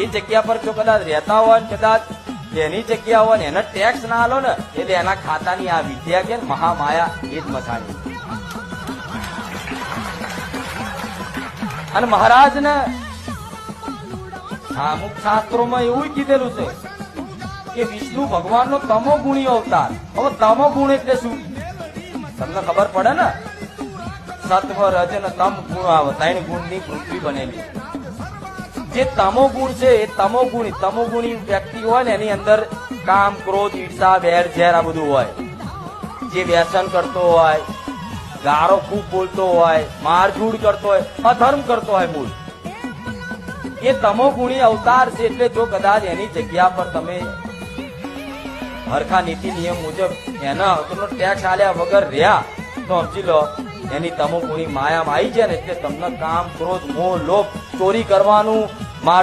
એ જગ્યા પર જો કદાચ રહેતા હોય ને કદાચ એની જગ્યા હોય ને એને ટેક્સ ના આલો ને એટલે એના ખાતાની આ વિદ્યા કે મહામાયા એ જ મસાણી. અને મહારાજ ને અમુક શાસ્ત્રોમાં એવું કીધેલું છે કે વિષ્ણુ ભગવાનનો તમો ગુણી અવતાર. હવે તમો ગુણ એટલે શું તમને ખબર પડે ને? સત્વ રજ ને તમ ગુણ આવે, 3 ગુણની પૃથ્વી બનેલી. જે તમો ગુણ છે એ તમોગુણી વ્યક્તિ હોય ને એની અંદર કામ, ક્રોધ, ઈર્ષા, વેર ઝેર આ બધું હોય. જે વ્યસન કરતો હોય, ગારો ખૂબ બોલતો હોય, મારઝૂડ કરતો હોય, અધર્મ કરતો હોય, મૂળ એ તમોગુણી અવતાર છે. એટલે જો કદાચ એની જગ્યા પર તમે હરખા નીતિ નિયમ મુજબ એના હકનો ટેક્સ આલ્યા વગર રહ્યા તો સમજી લો એની તમોગુણી માયામાં આવી જાય ને એટલે તમને કામ, ક્રોધ, મોહ, લોભ, ચોરી કરવાનું, માર